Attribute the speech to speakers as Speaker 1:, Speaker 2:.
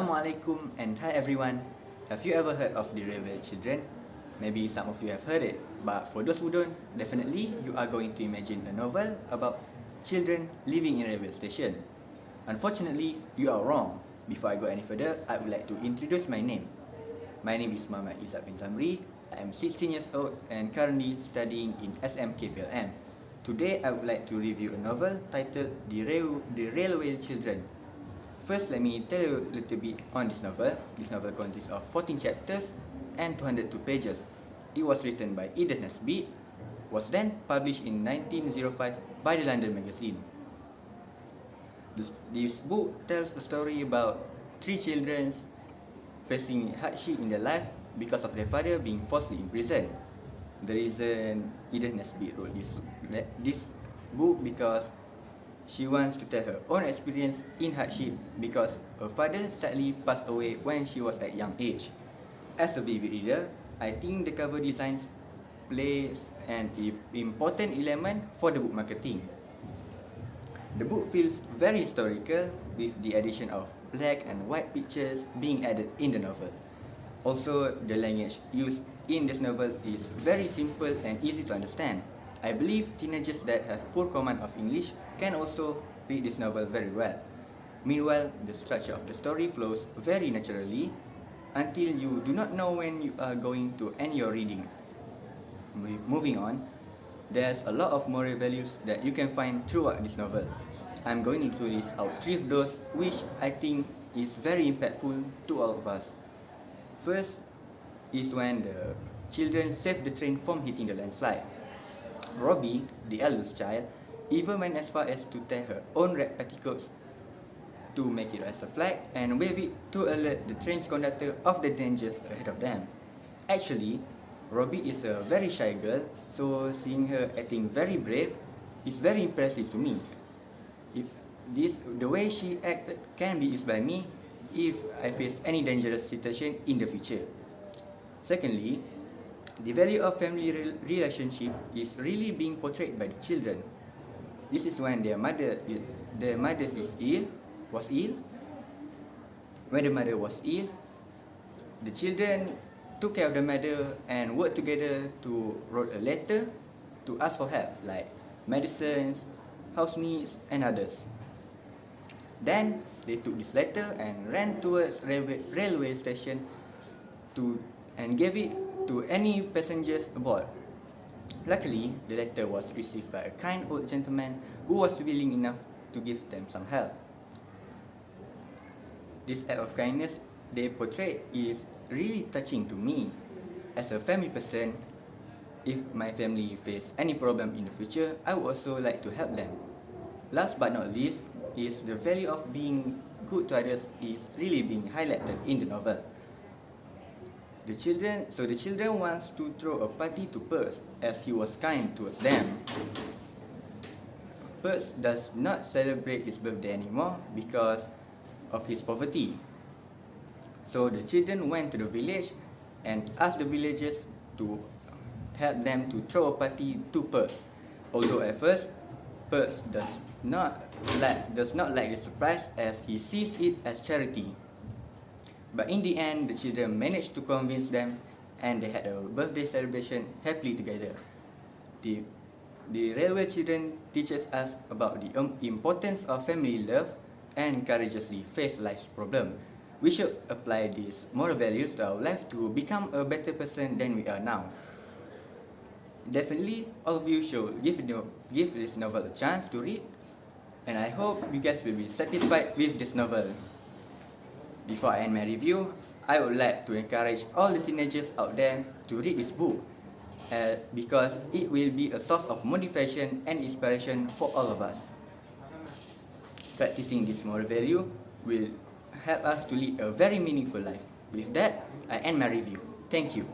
Speaker 1: Assalamualaikum and hi everyone. Have you ever heard of the Rebel Children? Maybe some of you have heard it, but for those who don't, definitely you are going to imagine a novel about children living in a railway station. Unfortunately, you are wrong. Before I go any further, I would like to introduce my name. My name is Muhammad Izzat bin Zamri. I am 16 years old and currently studying in Smkplm. Today, I would like to review a novel titled The Railway Children. First, let me tell you a little bit on this novel. This novel consists of 14 chapters and 202 pages. It was written by Izzat, was then published in 1905 by the London magazine. This book tells a story about three children facing hardship in their life because of their father being falsely imprisoned. The reason Izzat wrote this book because she wants to tell her own experience in hardship because her father sadly passed away when she was at young age. As a vivid reader, I think the cover designs plays an important element for the book marketing. The book feels very historical with the addition of black and white pictures being added in the novel. Also, the language used in this novel is very simple and easy to understand. I believe teenagers that have poor command of English can also read this novel very well. Meanwhile, the structure of the story flows very naturally until you do not know when you are going to end your reading. Moving on, there's a lot of moral values that you can find throughout this novel. I'm going to list out three of those which I think is very impactful to all of us. First is when the children save the train from hitting the landslide. Robbie, the eldest child, even went as far as to tear her own red petticoats to make it as a flag and wave it to alert the train's conductor of the dangers ahead of them. Actually, Robbie is a very shy girl, so seeing her acting very brave is very impressive to me. The way she acted can be used by me if I face any dangerous situation in the future. Secondly, the value of family relationship is really being portrayed by the children. This is when their mother was ill. When the mother was ill, the children took care of the mother and worked together to write a letter to ask for help, like medicines, house needs, and others. Then they took this letter and ran towards railway station and gave it to any passengers aboard. Luckily, the letter was received by a kind old gentleman who was willing enough to give them some help. This act of kindness they portrayed is really touching to me. As a family person, if my family face any problem in the future, I would also like to help them. Last but not least, is the value of being good to others is really being highlighted in the novel. The children wants to throw a party to Perks as he was kind towards them. Perks does not celebrate his birthday anymore because of his poverty. So the children went to the village and asked the villagers to help them to throw a party to Perks. Although at first, Perks does not like the surprise as he sees it as charity. But in the end, the children managed to convince them and they had a birthday celebration happily together. The Railway Children teaches us about the importance of family love and courageously face life's problem. We should apply these moral values to our life to become a better person than we are now. Definitely, all of you should give this novel a chance to read, and I hope you guys will be satisfied with this novel. Before I end my review, I would like to encourage all the teenagers out there to read this book because it will be a source of motivation and inspiration for all of us. Practicing this moral value will help us to lead a very meaningful life. With that, I end my review. Thank you.